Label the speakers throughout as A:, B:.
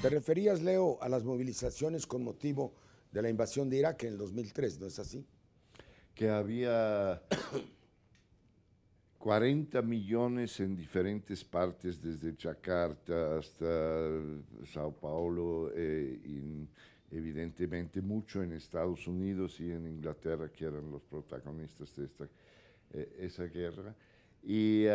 A: Te referías, Leo, a las movilizaciones con motivo de la invasión de Irak en el 2003, ¿no es así?
B: Que había 40 millones en diferentes partes, desde Yakarta hasta Sao Paulo, y evidentemente mucho en Estados Unidos y en Inglaterra, que eran los protagonistas de esa guerra. Y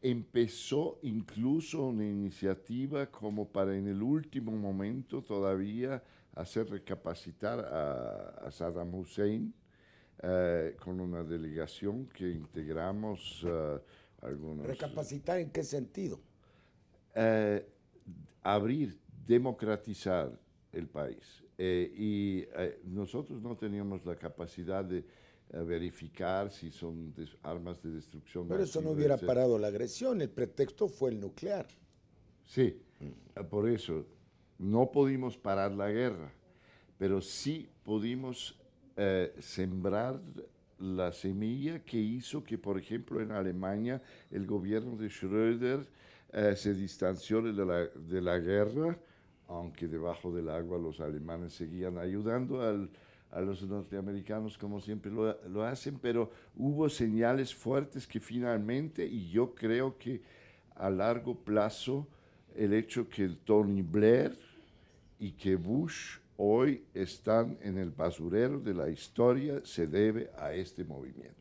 B: empezó incluso una iniciativa como para en el último momento todavía hacer recapacitar a Saddam Hussein, con una delegación que integramos algunos.
A: ¿Recapacitar en qué sentido?
B: eh, Abrir, democratizar el país. Nosotros no teníamos la capacidad de verificar si son armas de destrucción
A: Pero eso no
B: masiva,
A: hubiera
B: etc.
A: parado la agresión, el pretexto fue el nuclear.
B: Sí, por eso no pudimos parar la guerra, pero sí pudimos sembrar la semilla que hizo que, por ejemplo, en Alemania el gobierno de Schröder se distanció de la guerra, aunque debajo del agua los alemanes seguían ayudando a los norteamericanos como siempre lo hacen, pero hubo señales fuertes que finalmente, y yo creo que a largo plazo, el hecho que Tony Blair y que Bush hoy están en el basurero de la historia se debe a este movimiento.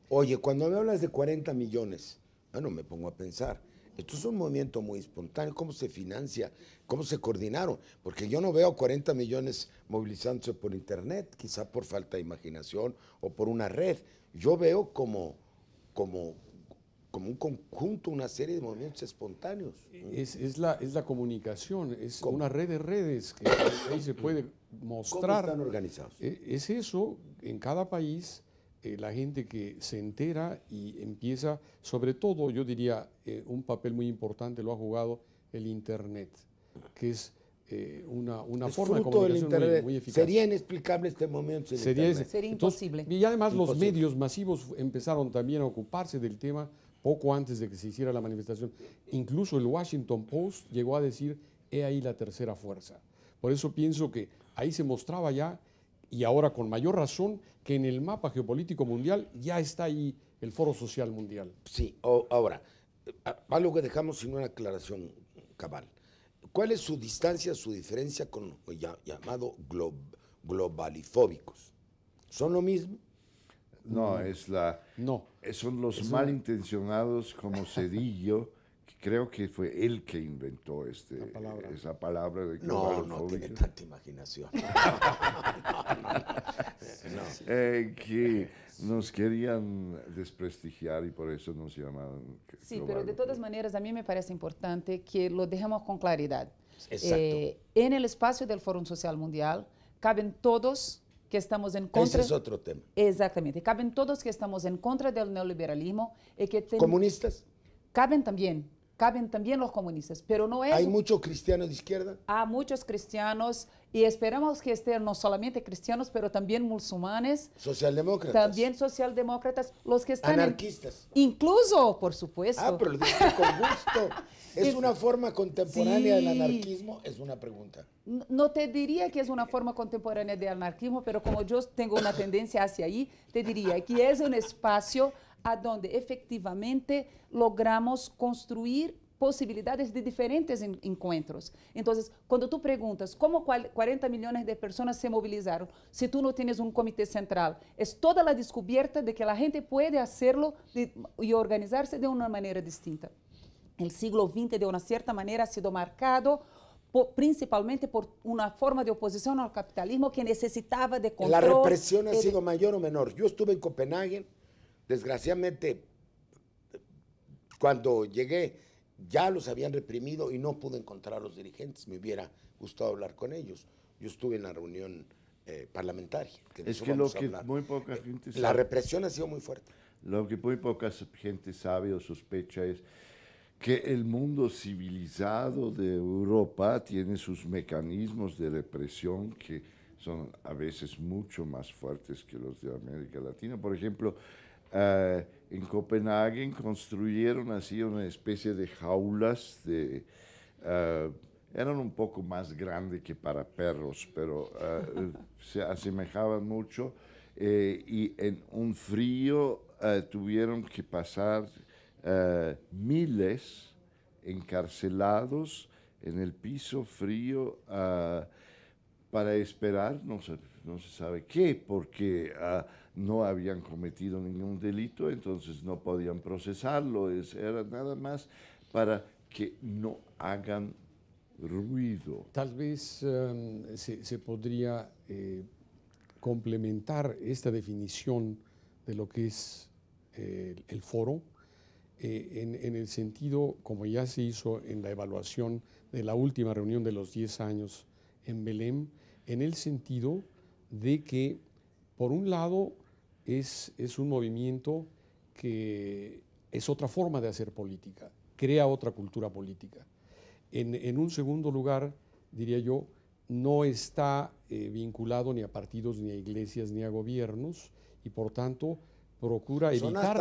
A: Oye, cuando me hablas de 40 millones, bueno, me pongo a pensar, esto es un movimiento muy espontáneo, ¿cómo se financia? ¿Cómo se coordinaron? Porque yo no veo 40 millones movilizándose por internet, quizá por falta de imaginación o por una red. Yo veo como, como un conjunto, una serie de movimientos espontáneos.
C: Es la comunicación, es
A: ¿Cómo?
C: una red de redes que ahí se puede
A: ¿Cómo
C: mostrar.
A: están organizados?
C: Es eso, en cada país, la gente que se entera y empieza, sobre todo, yo diría, un papel muy importante lo ha jugado el Internet, que es una
A: Es
C: forma de
A: fruto del
C: comunicación muy,
A: internet.
C: muy eficaz.
A: Sería inexplicable este momento sin
C: Sería
A: internet.
C: ese.
D: Sería
C: Entonces,
D: imposible.
C: y además los
A: Imposible.
C: medios masivos empezaron también a ocuparse del tema poco antes de que se hiciera la manifestación. Incluso el Washington Post llegó a decir, he ahí la tercera fuerza. Por eso pienso que ahí se mostraba ya, y ahora con mayor razón, que en el mapa geopolítico mundial ya está ahí el Foro Social Mundial.
A: Sí, ahora, algo que dejamos sin una aclaración cabal. ¿Cuál es su distancia, su diferencia con lo llamado globalifóbicos? ¿Son lo mismo?
B: No,
C: No.
B: son los
C: Es
B: malintencionados como Cedillo, que creo que fue él que inventó
C: palabra.
B: esa palabra de
A: No, no
B: globalofóbico.
A: tiene tanta imaginación.
B: Que nos querían desprestigiar y por eso nos llamaban.
D: Sí, pero de todas maneras a mí me parece importante que lo dejemos con claridad.
A: Exacto.
D: En el espacio del Foro Social Mundial caben todos que estamos en contra.
A: Ese es otro tema.
D: Exactamente, caben todos que estamos en contra del neoliberalismo y que
A: ¿Comunistas?
D: caben también los comunistas, pero no es.
A: ¿Hay mucho cristiano de izquierda?
D: Há muchos cristianos y esperamos que estén no solamente cristianos, pero también musulmanes,
A: ¿Socialdemócratas?
D: también socialdemócratas, los que están
A: ¿Anarquistas?
D: incluso, por supuesto.
A: Ah, pero lo dije con gusto. ¿Es una forma contemporánea del
D: Sí.
A: anarquismo? Es una pregunta.
D: No te diría que es una forma contemporánea de anarquismo, pero como yo tengo una tendencia hacia ahí, te diría que es un espacio a donde efectivamente logramos construir posibilidades de diferentes encuentros. Entonces, cuando tú preguntas cómo 40 millones de personas se movilizaron, si tú no tienes un comité central, es toda la descubierta de que la gente puede hacerlo y organizarse de una manera distinta. El siglo XX, de una cierta manera, ha sido marcado principalmente por una forma de oposición al capitalismo que necesitaba de control.
A: ¿La represión ha sido mayor o menor? Yo estuve en Copenhague, desgraciadamente, cuando llegué ya los habían reprimido y no pude encontrar a los dirigentes. Me hubiera gustado hablar con ellos. Yo estuve en la reunión parlamentaria.
B: Es que lo que muy poca gente sabe.
A: La represión ha sido muy fuerte.
B: Lo que muy poca gente sabe o sospecha es que el mundo civilizado de Europa tiene sus mecanismos de represión que son a veces mucho más fuertes que los de América Latina. Por ejemplo, en Copenhague construyeron así una especie de jaulas eran un poco más grandes que para perros, pero se asemejaban mucho. Y en un frío tuvieron que pasar miles encarcelados en el piso frío para esperar, no se sabe qué, porque no habían cometido ningún delito, entonces no podían procesarlo, era nada más para que no hagan ruido.
C: Tal vez se podría complementar esta definición de lo que es el foro en el sentido, como ya se hizo en la evaluación de la última reunión de los 10 años en Belém, en el sentido de que, por un lado, es un movimiento que es otra forma de hacer política, crea otra cultura política. En un segundo lugar, diría yo, no está vinculado ni a partidos, ni a iglesias, ni a gobiernos, y por tanto procura evitar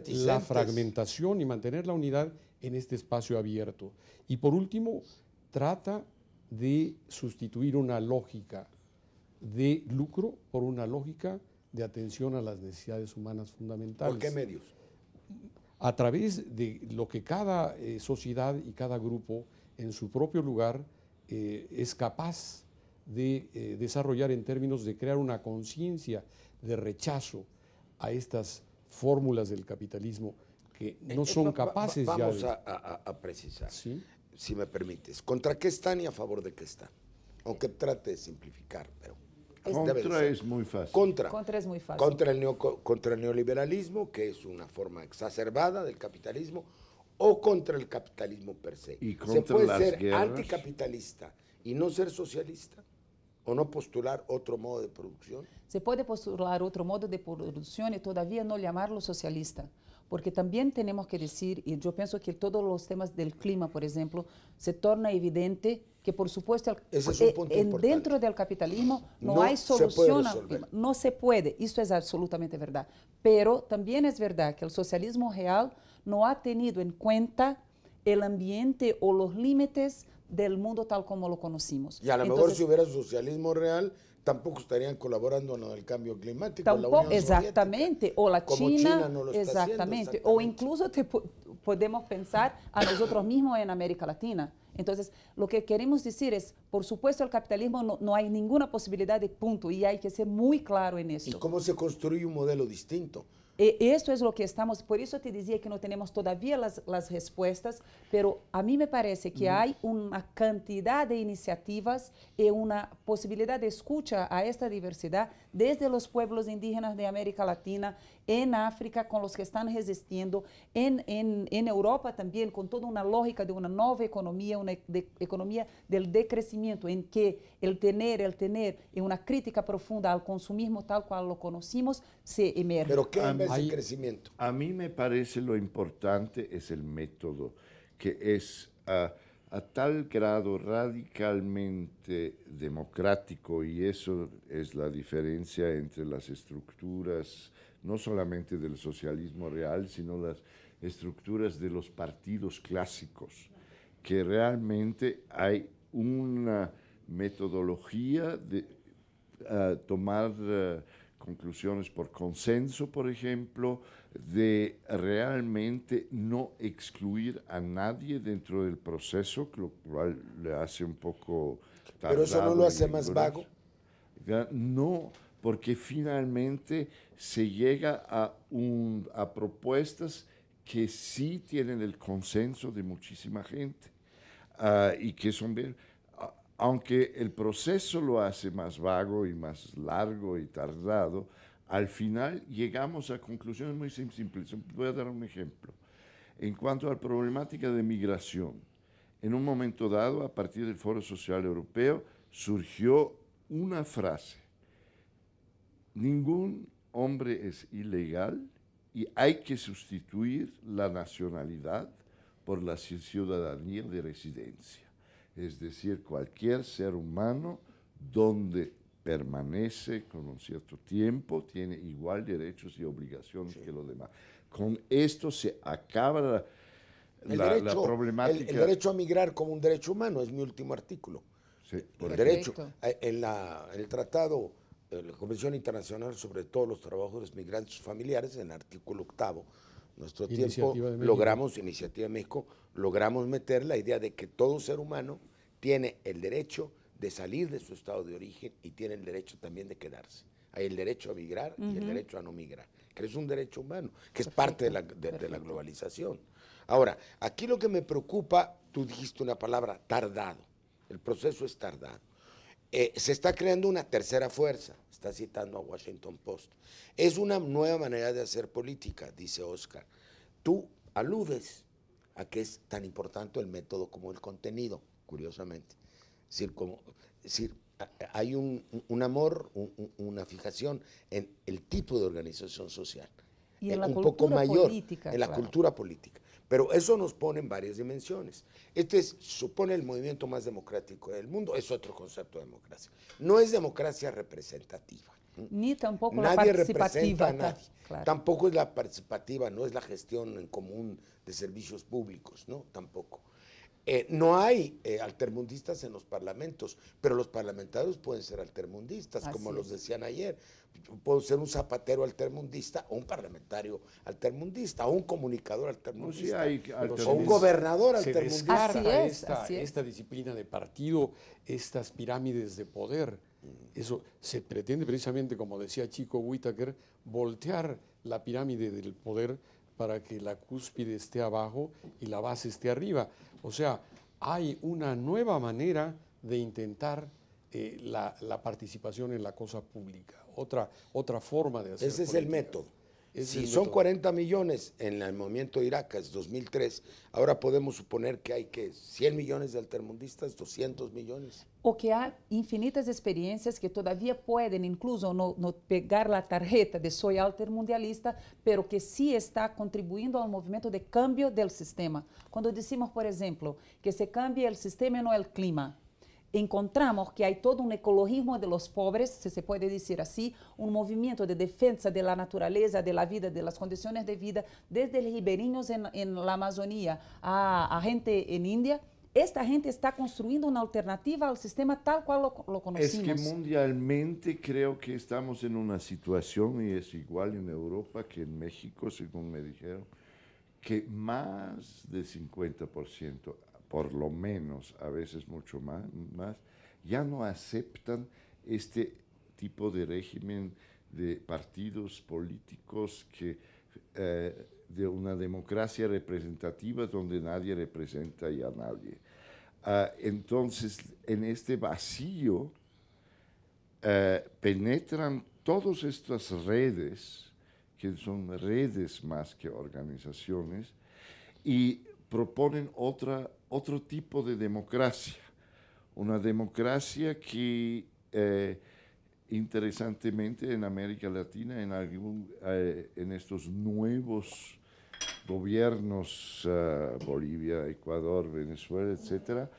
C: la fragmentación y mantener la unidad en este espacio abierto. Y por último, trata de sustituir una lógica de lucro por una lógica de atención a las necesidades humanas fundamentales.
A: ¿Por qué medios?
C: A través de lo que cada sociedad y cada grupo en su propio lugar es capaz de desarrollar en términos de crear una conciencia de rechazo a estas fórmulas del capitalismo que no son capaces ya de...
A: Vamos a precisar,
C: ¿Sí?
A: Si me permites. ¿Contra qué están y a favor de qué están? Aunque trate de simplificar, pero...
B: Contra es muy fácil.
A: Contra
D: es muy fácil.
A: Contra el neoliberalismo, que es una forma exacerbada del capitalismo, o contra el capitalismo per se.
B: ¿Y
A: ¿Se
B: contra
A: puede
B: las
A: ser
B: guerras?
A: anticapitalista y no ser socialista? ¿O no postular otro modo de producción?
D: Se puede postular otro modo de producción y todavía no llamarlo socialista, porque también tenemos que decir, y yo pienso que todos los temas del clima, por ejemplo, se torna evidente que, por supuesto,
A: Ese es un punto importante.
D: dentro del capitalismo no hay
A: se puede
D: solución al
A: resolver.
D: clima. No se puede, esto es absolutamente verdad. Pero también es verdad que el socialismo real no ha tenido en cuenta el ambiente o los límites del mundo tal como lo conocimos.
A: Y a lo mejor si hubiera socialismo real, tampoco estarían colaborando en el cambio climático.
D: Tampoco,
A: la Unión
D: exactamente,
A: Soviética,
D: o la
A: como
D: China,
A: no lo está
D: exactamente,
A: haciendo,
D: o incluso podemos pensar a nosotros mismos en América Latina. Entonces, lo que queremos decir es, por supuesto, el capitalismo no hay ninguna posibilidad de punto y hay que ser muy claro en eso.
A: ¿Y cómo se construye un modelo distinto?
D: Esto es lo que estamos, por eso te decía que no tenemos todavía las respuestas, pero a mí me parece que hay una cantidad de iniciativas y una posibilidad de escucha a esta diversidad desde los pueblos indígenas de América Latina, en África, con los que están resistiendo, en Europa también, con toda una lógica de una nueva economía, una economía del decrecimiento, en que el tener y una crítica profunda al consumismo tal cual lo conocimos se emerge.
A: ¿Pero qué en vez de crecimiento?
B: A mí me parece lo importante es el método, que es a tal grado radicalmente democrático, y eso es la diferencia entre las estructuras, no solamente del socialismo real, sino las estructuras de los partidos clásicos, que realmente hay una metodología de tomar conclusiones por consenso, por ejemplo, de realmente no excluir a nadie dentro del proceso, lo cual le hace un poco tardado.
A: ¿Pero eso no lo hace más vago?
B: No, porque finalmente se llega a propuestas que sí tienen el consenso de muchísima gente y que son bien... Aunque el proceso lo hace más vago y más largo y tardado, al final llegamos a conclusiones muy simples. Voy a dar un ejemplo. En cuanto a la problemática de migración, en un momento dado, a partir del Foro Social Europeo, surgió una frase: ningún hombre es ilegal y hay que sustituir la nacionalidad por la ciudadanía de residencia. Es decir, cualquier ser humano donde permanece con un cierto tiempo tiene igual derechos y obligaciones que los demás. Con esto se acaba la problemática.
A: El derecho a migrar como un derecho humano es mi último artículo.
B: Sí,
A: El
D: Perfecto.
A: derecho, en el tratado, la Convención Internacional sobre todos los trabajadores migrantes familiares, en el artículo 8, nuestro
C: Iniciativa
A: tiempo,
C: de México.
A: logramos, Iniciativa de México, logramos meter la idea de que todo ser humano tiene el derecho de salir de su estado de origen y tiene el derecho también de quedarse. Hay el derecho a migrar y el derecho a no migrar, que es un derecho humano, que es parte de la globalización. Ahora, aquí lo que me preocupa, tú dijiste una palabra, tardado. El proceso es tardado. Se está creando una tercera fuerza, está citando a Washington Post. Es una nueva manera de hacer política, dice Oscar. Tú aludes a que es tan importante el método como el contenido, curiosamente. Es decir, hay un amor, una fijación en el tipo de organización social.
D: Y en la
A: un
D: cultura
A: poco mayor,
D: política,
A: en la
D: claro.
A: cultura política. Pero eso nos pone en varias dimensiones. Supone el movimiento más democrático del mundo, es otro concepto de democracia. No es democracia representativa.
D: Ni tampoco
A: Nadie
D: la participativa.
A: representa a nadie.
D: Claro.
A: Tampoco es la participativa, no es la gestión en común de servicios públicos, ¿no? Tampoco. No hay altermundistas en los parlamentos, pero los parlamentarios pueden ser altermundistas, como
D: Así
A: los
D: es.
A: decían ayer. Puedo ser un zapatero altermundista, o un parlamentario altermundista, o un comunicador altermundista,
B: sí hay
A: o un
B: altermundistas.
A: gobernador
C: Se
A: altermundista.
D: Así
C: descarta
D: es, así es.
C: esta disciplina de partido, estas pirámides de poder. Eso se pretende precisamente, como decía Chico Whittaker, voltear la pirámide del poder para que la cúspide esté abajo y la base esté arriba. O sea, hay una nueva manera de intentar la participación en la cosa pública, otra forma de hacer
A: Ese es el
C: política.
A: método.
C: Ese es
A: Si
C: el
A: son
C: método.
A: 40 millones en el movimiento de Irak, es 2003, ahora podemos suponer que hay 100 millones de altermundistas, 200 millones.
D: O que há infinitas experiências que todavia podem, incluso, no pegar a tarjeta de soy altermundialista, pero que sí está contribuindo ao movimento de cambio del sistema. Quando decimos, por exemplo, que se cambie el sistema e não el clima, encontramos que hay todo un ecologismo de los pobres, si se puede decir así, un movimiento de defensa de la naturaleza, de la vida, de las condiciones de vida, desde los ribereños en la Amazonía a gente en India. Esta gente está construyendo una alternativa al sistema tal cual lo conocimos.
B: Es que mundialmente creo que estamos en una situación, y es igual en Europa que en México, según me dijeron, que más del 50%, por lo menos, a veces mucho más, ya no aceptan este tipo de régimen de partidos políticos de una democracia representativa donde nadie representa ya a nadie. Entonces, en este vacío penetran todas estas redes, que son redes más que organizaciones, y proponen otro tipo de democracia, una democracia que interesantemente en América Latina, en estos nuevos gobiernos, Bolivia, Ecuador, Venezuela, etcétera,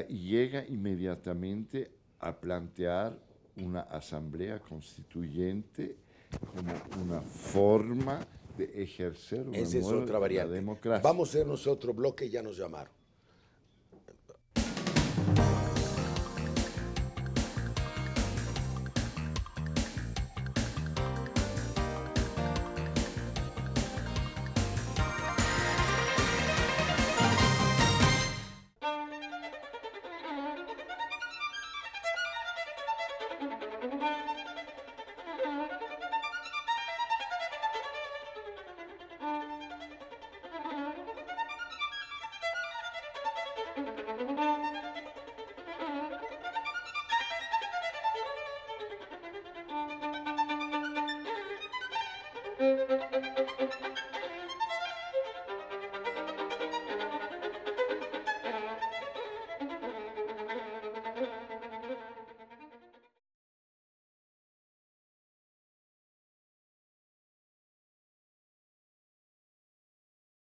B: llega inmediatamente a plantear una asamblea constituyente como una forma de ejercer una
A: Esa es
B: nueva
A: otra variante.
B: democracia.
A: Vamos a hacernos otro bloque y ya nos llamaron.